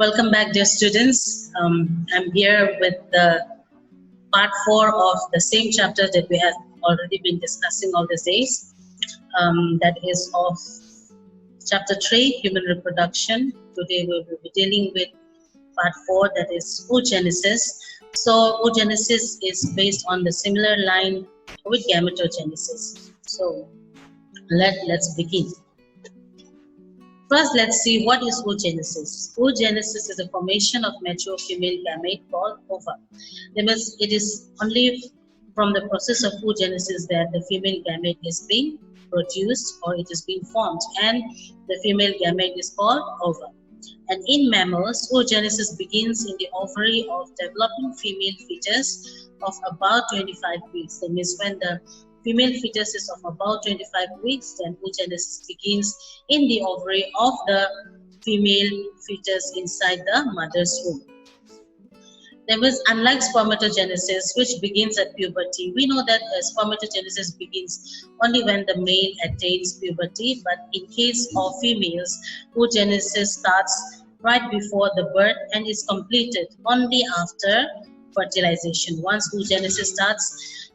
Welcome back, dear students. I'm here with the part 4 of the same chapter that we have already been discussing all these days. That is of chapter 3, human reproduction. Today we will be dealing with part 4, that is oogenesis. So oogenesis is based on the similar line with gametogenesis. So let's begin. First, let's see what is oogenesis. Oogenesis is the formation of mature female gamete called ova. That means it is only from the process of oogenesis that the female gamete is being produced or it is being formed, and the female gamete is called ova. And in mammals, oogenesis begins in the ovary of developing female fetus of about 25 weeks. That means when the female fetus is of about 25 weeks, then oogenesis begins in the ovary of the female fetus inside the mother's womb. There was, unlike spermatogenesis, which begins at puberty, we know that spermatogenesis begins only when the male attains puberty, but in case of females, oogenesis starts right before the birth and is completed only after fertilization. Once oogenesis starts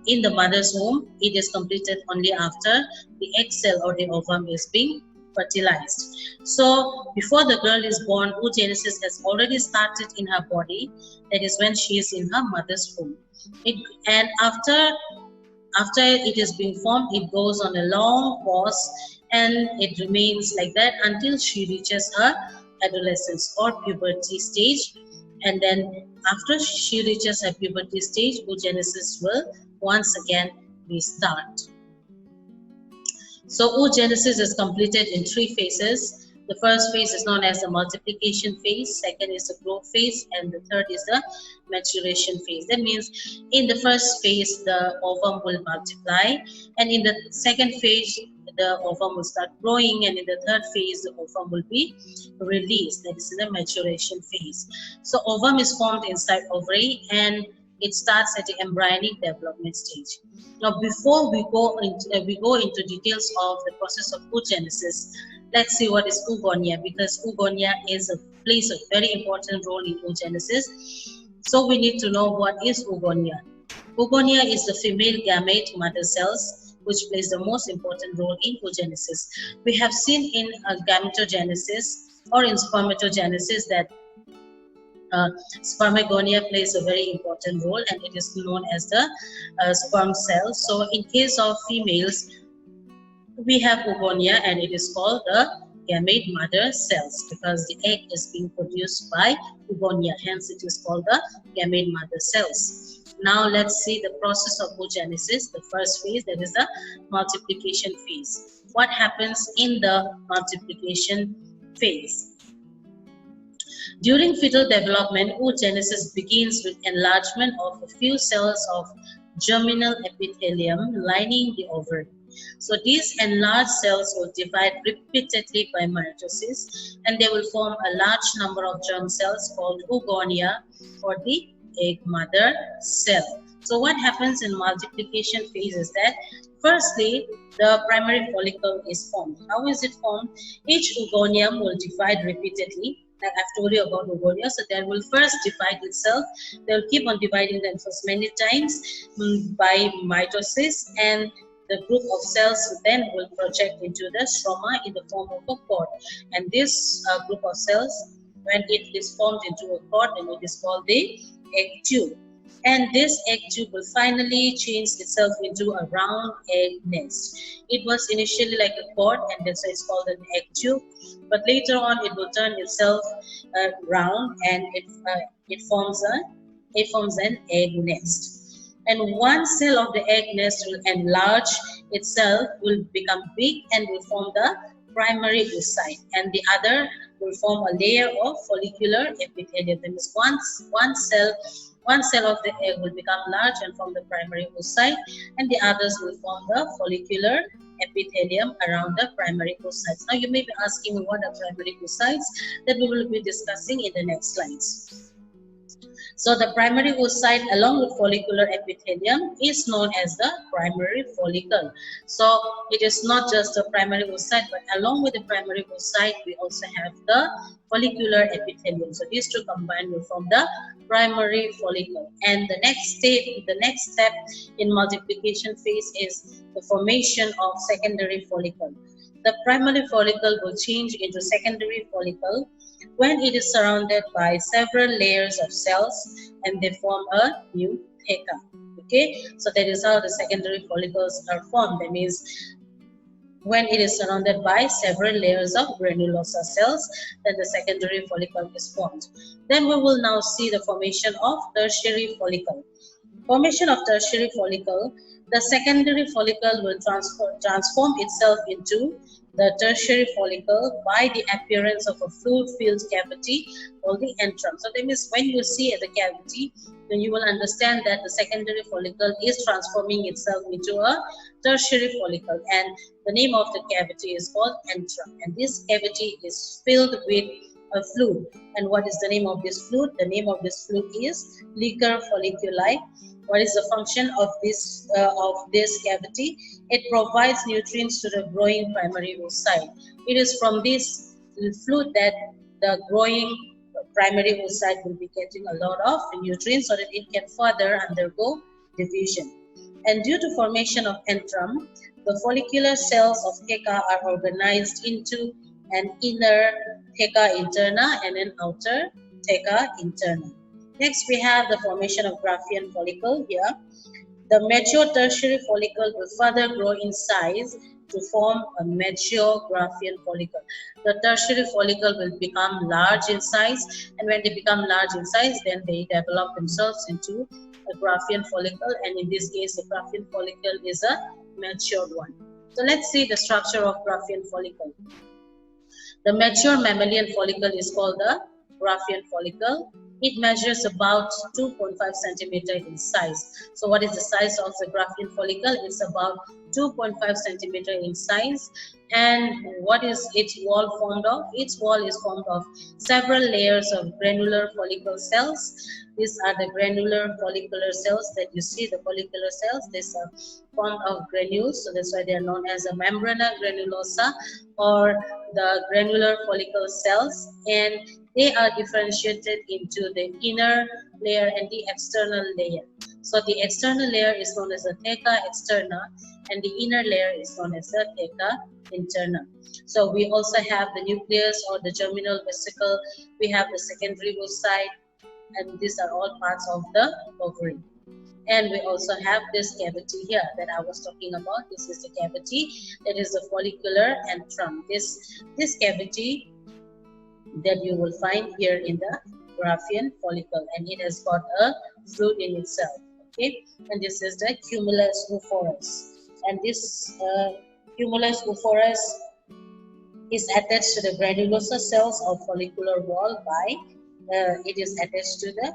in the mother's womb, it is completed only after the egg cell or the ovum is being fertilized. So before the girl is born, oogenesis has already started in her body. That is when she is in her mother's womb. And after it is being formed, it goes on a long pause and it remains like that until she reaches her adolescence or puberty stage. And then after she reaches her puberty stage, oogenesis will once again restart. So oogenesis is completed in 3 phases. The first phase is known as the multiplication phase, second is the growth phase, and the third is the maturation phase. That means in the first phase, the ovum will multiply, and in the second phase, the ovum will start growing, and in the third phase, the ovum will be released. That is in the maturation phase. So ovum is formed inside ovary, and it starts at the embryonic development stage. Now, before we go into details of the process of oogenesis, let's see what is oogonia, because oogonia plays a very important role in oogenesis. So we need to know what is oogonia. Oogonia is the female gamete mother cells, which plays the most important role in oogenesis. We have seen in gametogenesis or in spermatogenesis that spermagonia plays a very important role, and it is known as the sperm cell. So in case of females, we have oogonia, and it is called the gamete mother cells because the egg is being produced by oogonia, hence it is called the gamete mother cells. Now let's see the process of oogenesis, the first phase, that is the multiplication phase. What happens in the multiplication phase? During fetal development, oogenesis begins with enlargement of a few cells of germinal epithelium lining the ovary. So these enlarged cells will divide repeatedly by mitosis, and they will form a large number of germ cells called oogonia, or the egg mother cell. So what happens in multiplication phase is that firstly, the primary follicle is formed. How is it formed? Each oogonium will divide repeatedly. Like I've told you about oogonia, so that will first divide itself. They will keep on dividing themselves many times by mitosis, and the group of cells then will project into the stroma in the form of a cord. And this group of cells, when it is formed into a cord, then it is called the egg tube. And this egg tube will finally change itself into a round egg nest. It was initially like a cord, and that's why it's called an egg tube. But later on, it will turn itself round, and it forms an egg nest. And one cell of the egg nest will enlarge itself, will become big, and will form the primary oocyte, and the other will form a layer of follicular epithelium. That means one cell of the egg will become large and form the primary oocyte, and the others will form the follicular epithelium around the primary oocytes. Now you may be asking me what are primary oocytes, that we will be discussing in the next slides. So the primary oocyte along with follicular epithelium is known as the primary follicle. So it is not just the primary oocyte, but along with the primary oocyte, we also have the follicular epithelium. So these two combined will form the primary follicle. And the next step in multiplication phase is the formation of secondary follicle. The primary follicle will change into secondary follicle when it is surrounded by several layers of cells and they form a new theca. Okay, so that is how the secondary follicles are formed. That means when it is surrounded by several layers of granulosa cells, then the secondary follicle is formed. Then we will now see the formation of tertiary follicle. Formation of tertiary follicle, the secondary follicle will transform itself into the tertiary follicle by the appearance of a fluid-filled cavity called the antrum. So that means when you see the cavity, then you will understand that the secondary follicle is transforming itself into a tertiary follicle, and the name of the cavity is called antrum. And this cavity is filled with a fluid. And what is the name of this fluid? The name of this fluid is liquor folliculi. What is the function of this cavity? It provides nutrients to the growing primary oocyte. It is from this fluid that the growing primary oocyte will be getting a lot of nutrients so that it can further undergo division. And due to formation of antrum, the follicular cells of theca are organized into an inner theca interna and an outer theca interna. Next, we have the formation of Graafian follicle here. The mature tertiary follicle will further grow in size to form a mature Graafian follicle. The tertiary follicle will become large in size, and when they become large in size, then they develop themselves into a Graafian follicle, and in this case, the Graafian follicle is a matured one. So let's see the structure of Graafian follicle. The mature mammalian follicle is called the Graafian follicle. It measures about 2.5 centimeter in size. So what is the size of the Graafian follicle? It's about 2.5 centimeter in size. And what is its wall formed of? Its wall is formed of several layers of granular follicle cells. These are the granular follicular cells that you see, the follicular cells. These are formed of granules, so that's why they are known as the membrana granulosa or the granular follicle cells, and they are differentiated into the inner layer and the external layer. So the external layer is known as the theca externa and the inner layer is known as the theca interna. So we also have the nucleus or the germinal vesicle, we have the secondary oocyte, and these are all parts of the ovary. And we also have this cavity here that I was talking about. This is the cavity, that is the follicular antrum. This cavity that you will find here in the Graafian follicle, and it has got a fluid in itself. Okay, and this is the cumulus oophorus, and this cumulus oophorus is attached to the granulosa cells of follicular wall by it is attached to the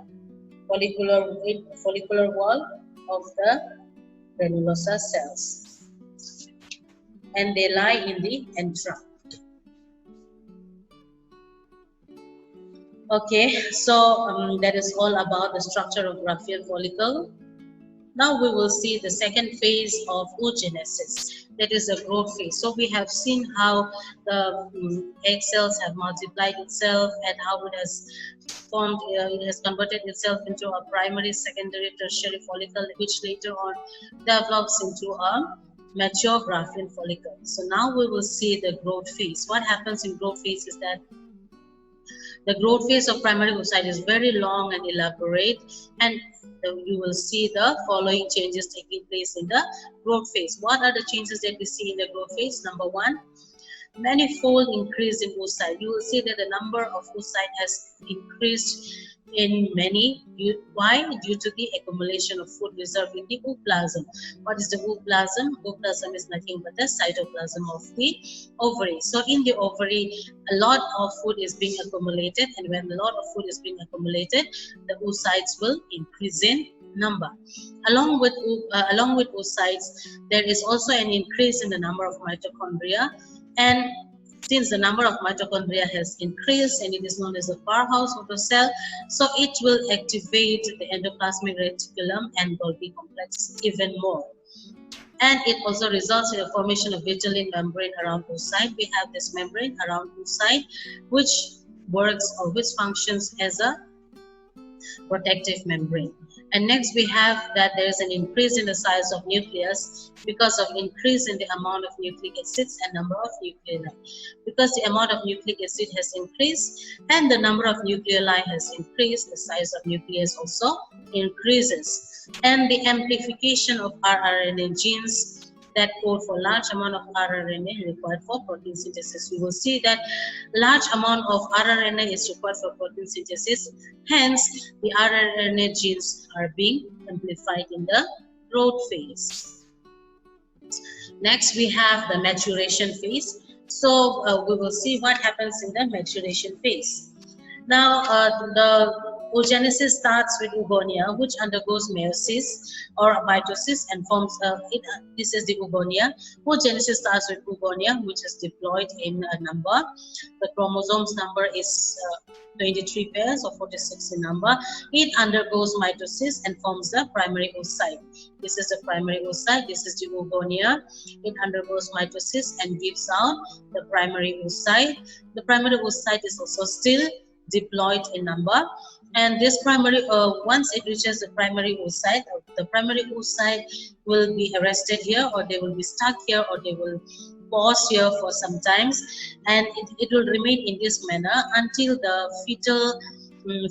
follicular wall of the granulosa cells, and they lie in the antrum. Okay, so that is all about the structure of Graafian follicle. Now we will see the second phase of oogenesis, that is the growth phase. So we have seen how the egg cells have multiplied itself and how it has formed, it has converted itself into a primary, secondary, tertiary follicle, which later on develops into a mature Graafian follicle. So now we will see the growth phase. What happens in growth phase is that the growth phase of primary oocyte is very long and elaborate, and you will see the following changes taking place in the growth phase. What are the changes that we see in the growth phase? Number one, manifold increase in oocyte. You will see that the number of oocyte has increased in many. Why? Due to the accumulation of food reserve in the ooplasm. What is the ooplasm? Ooplasm is nothing but the cytoplasm of the ovary. So in the ovary, a lot of food is being accumulated, and when a lot of food is being accumulated, the oocytes will increase in number. Along with oocytes, there is also an increase in the number of mitochondria, and since the number of mitochondria has increased and it is known as the powerhouse of the cell, so it will activate the endoplasmic reticulum and Golgi complex even more. And it also results in the formation of vitelline membrane around oocyte. We have this membrane around oocyte which works or which functions as a protective membrane. And next we have that there is an increase in the size of nucleus because of increase in the amount of nucleic acids and number of nuclei. Because the amount of nucleic acid has increased and the number of nuclei has increased, the size of nucleus also increases. And the amplification of rRNA genes that code for large amount of rRNA required for protein synthesis. We will see that large amount of rRNA is required for protein synthesis. Hence, the rRNA genes are being amplified in the growth phase. Next, we have the maturation phase. So, we will see what happens in the maturation phase. Now, the oogenesis starts with oogonia, which undergoes meiosis or mitosis and forms. This is the oogonia. Oogenesis starts with oogonia, which is diploid in a number. The chromosomes number is 23 pairs or 46 in number. It undergoes mitosis and forms the primary oocyte. This is the primary oocyte. This is the oogonia. It undergoes mitosis and gives out the primary oocyte. The primary oocyte is also still diploid in number, and this primary once it reaches the primary oocyte will be arrested here, or they will be stuck here, or they will pause here for some times, and it will remain in this manner until the fetal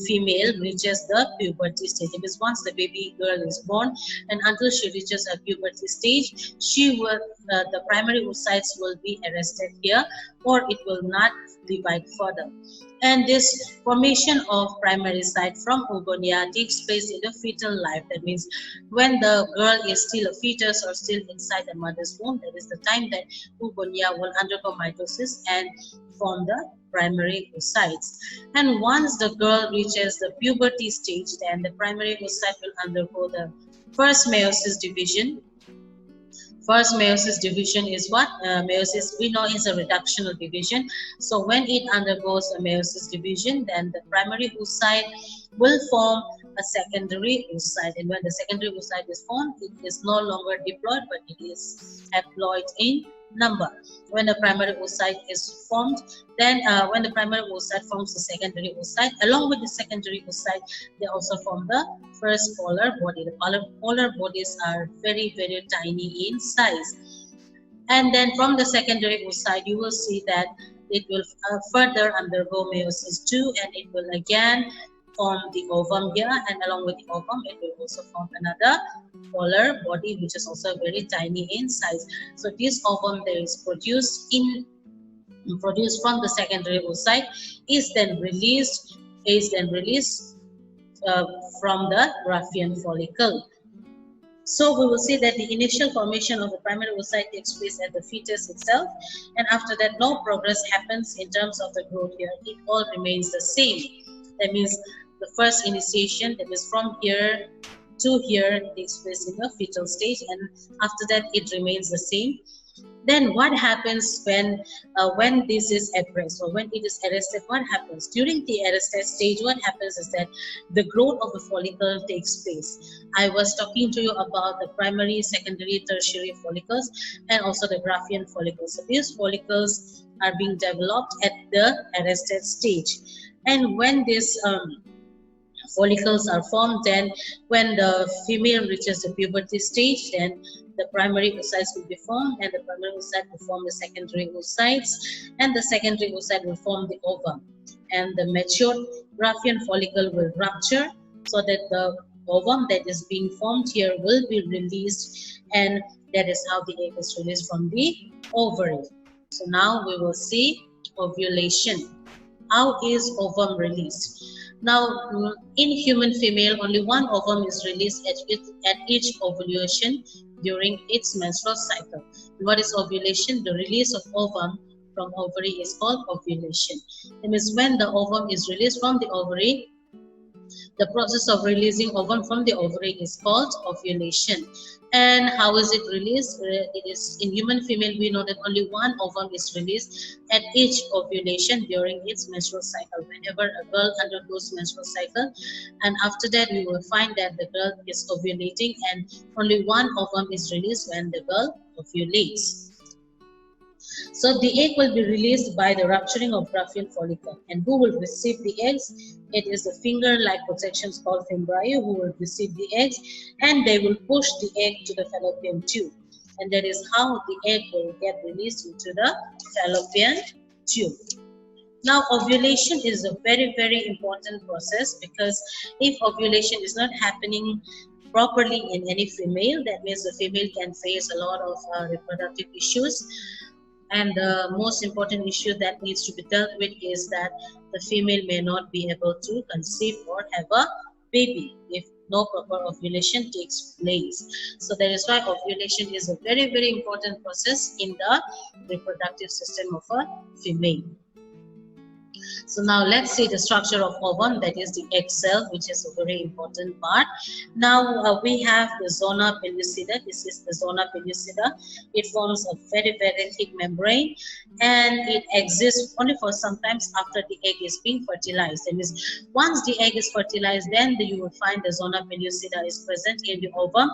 female reaches the puberty stage. It is once the baby girl is born and until she reaches a puberty stage, she will the primary oocytes will be arrested here, or it will not divide further. And this formation of primary site from oogonia takes place in the fetal life. That means when the girl is still a fetus or still inside the mother's womb, that is the time that oogonia will undergo mitosis and form the primary oocytes. And once the girl reaches the puberty stage, then the primary oocyte will undergo the first meiosis division. First meiosis division is what? Meiosis we know is a reductional division. So when it undergoes a meiosis division, then the primary oocyte will form a secondary oocyte. And when the secondary oocyte is formed, it is no longer diploid, but it is haploid in number. When the primary oocyte is formed, then when the primary oocyte forms the secondary oocyte, along with the secondary oocyte, they also form the first polar body. The polar bodies are very, very tiny in size. And then from the secondary oocyte, you will see that it will further undergo meiosis 2, and it will again form the ovum here, and along with the ovum, it will also form another polar body, which is also very tiny in size. So this ovum that is produced from the secondary oocyte is then released from the Graafian follicle. So we will see that the initial formation of the primary oocyte takes place at the fetus itself, and after that no progress happens in terms of the growth here. It all remains the same. That means the first initiation, that is from here to here, takes place in the fetal stage, and after that it remains the same. Then what happens when this is at rest, or when it is arrested? What happens during the arrested stage? What happens is that the growth of the follicle takes place. I was talking to you about the primary, secondary, tertiary follicles, and also the Graafian follicles. So these follicles are being developed at the arrested stage, and when this follicles are formed, then when the female reaches the puberty stage, then the primary oocytes will be formed, and the primary oocyte will form the secondary oocytes, and the secondary oocyte will form the ovum, and the matured Graafian follicle will rupture, so that the ovum that is being formed here will be released, and that is how the egg is released from the ovary. So now we will see ovulation. How is ovum released? Now, in human female, only one ovum is released at each ovulation during its menstrual cycle. What is ovulation? The release of ovum from ovary is called ovulation. That means when the ovum is released from the ovary, The process of releasing ovum from the ovary is called ovulation. And how is it released? It is in human female, we know that only one ovum is released at each ovulation during its menstrual cycle. Whenever a girl undergoes menstrual cycle, and after that we will find that the girl is ovulating and only one ovum is released when the girl ovulates. So the egg will be released by the rupturing of Graafian follicle. And who will receive the eggs? It is the finger-like projections called embryo who will receive the eggs, and they will push the egg to the fallopian tube. And that is how the egg will get released into the fallopian tube. Now, ovulation is a very, very important process, because if ovulation is not happening properly in any female, that means the female can face a lot of reproductive issues. And the most important issue that needs to be dealt with is that the female may not be able to conceive or have a baby if no proper ovulation takes place. So that is why ovulation is a very, very important process in the reproductive system of a female. So now let's see the structure of ovum, that is the egg cell, which is a very important part. Now we have the zona pellucida. This is the zona pellucida. It forms a very, very thick membrane, and it exists only for sometimes after the egg is being fertilized. That means once the egg is fertilized, then you will find the zona pellucida is present in the ovum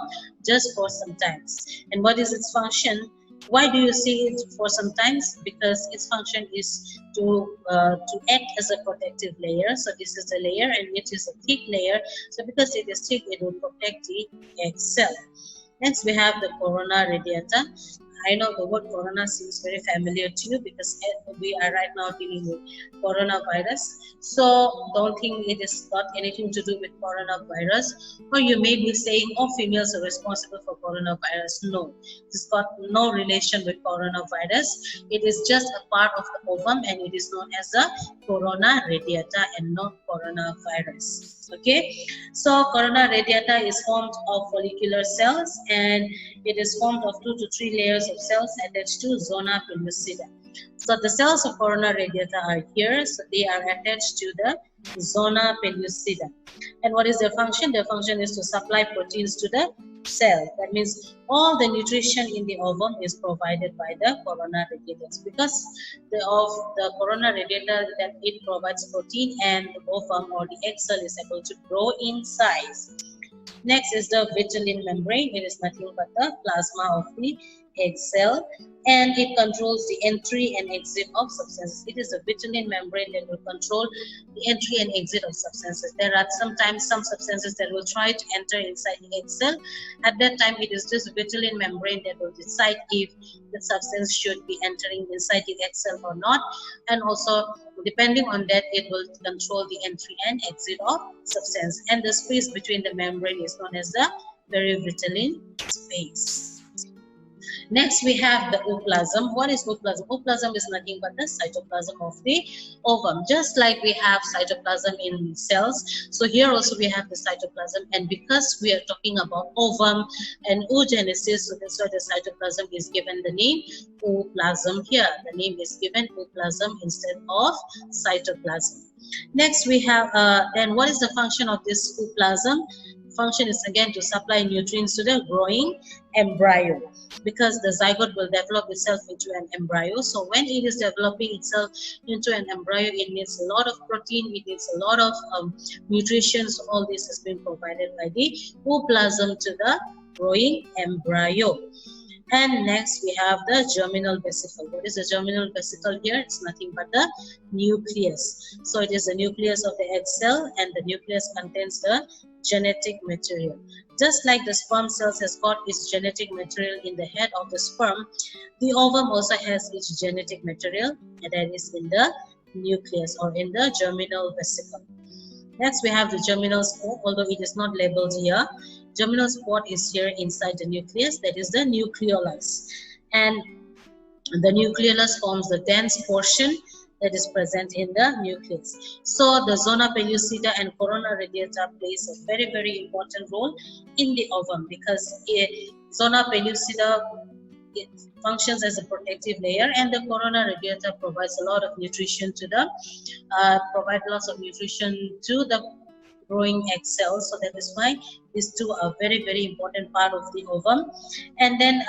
just for some times. And what is its function? Why do you see it for some times? Because its function is to act as a protective layer. So this is the layer, and it is a thick layer. So because it is thick, it will protect the egg cell. Next, we have the corona radiata. I know the word corona seems very familiar to you because we are right now dealing with coronavirus. So don't think it has got anything to do with coronavirus. Or you may be saying, oh, females are responsible for coronavirus. No, it's got no relation with coronavirus. It is just a part of the ovum, and it is known as the corona radiata and not coronavirus. Okay, so corona radiata is formed of follicular cells, and it is formed of 2 to 3 layers of cells attached to zona pellucida. So the cells of corona radiata are here, so they are attached to the zona pellucida. And what is their function? Their function is to supply proteins to the cell. That means all the nutrition in the ovum is provided by the corona radiata. Because of the corona radiata, that it provides protein, and the ovum or the egg cell is able to grow in size. Next is the vitelline membrane. It is nothing but the plasma of the egg cell, and it controls the entry and exit of substances. It is a vitelline membrane that will control the entry and exit of substances. There are sometimes some substances that will try to enter inside the egg cell. At that time, it is this vitelline membrane that will decide if the substance should be entering inside the egg cell or not. And also, depending on that, it will control the entry and exit of substance. And the space between the membrane is known as the perivitelline space. Next, we have the ooplasm. What is ooplasm? Ooplasm is nothing but the cytoplasm of the ovum. Just like we have cytoplasm in cells, so here also we have the cytoplasm. And because we are talking about ovum and oogenesis, so that's why the cytoplasm is given the name ooplasm here. The name is given ooplasm instead of cytoplasm. Next, we have then what is the function of this ooplasm? Function is again to supply nutrients to the growing embryo, because the zygote will develop itself into an embryo. So when it is developing itself into an embryo, it needs a lot of protein, it needs a lot of nutrition. So all this has been provided by the ooplasm to the growing embryo. And next we have the germinal vesicle. What is the germinal vesicle here? It's nothing but the nucleus. So it is the nucleus of the egg cell, and the nucleus contains the genetic material. Just like the sperm cells has got its genetic material in the head of the sperm, the ovum also has its genetic material, and that is in the nucleus or in the germinal vesicle. Next we have the germinal spore, although it is not labeled here. Germinal spore is here inside the nucleus, that is the nucleolus. And the nucleolus forms the dense portion that is present in the nucleus. So the zona pellucida and corona radiata plays a very, very important role in the ovum, because zona pellucida, it functions as a protective layer, and the corona radiata provides a lot of nutrition to the growing egg cells. So that is why these two are very, very important part of the ovum. And then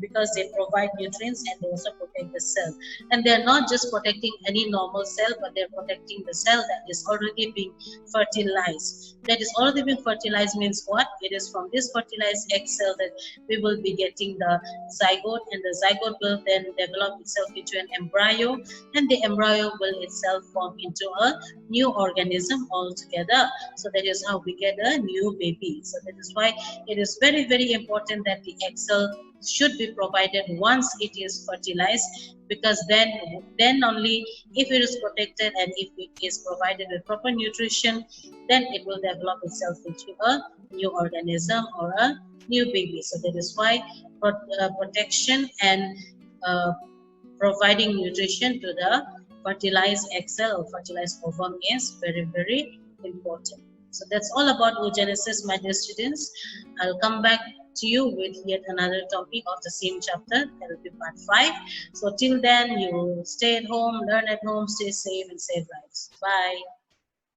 because they provide nutrients and they also protect the cell. And they are not just protecting any normal cell, but they are protecting the cell that is already being fertilized. That is already being fertilized means what? It is from this fertilized egg cell that we will be getting the zygote, and the zygote will then develop itself into an embryo, and the embryo will itself form into a new organism altogether. So that is how we get a new baby. So that is why it is very, very important that the egg cell should be provided once it is fertilized, because then only if it is protected and if it is provided with proper nutrition, then it will develop itself into a new organism or a new baby. So that is why protection and providing nutrition to the fertilized egg cell or fertilized ovum is very, very important. So that's all about oogenesis, my dear students. I'll come back to you with yet another topic of the same chapter. That will be part 5. So till then, you stay at home, learn at home, stay safe and save lives. Bye.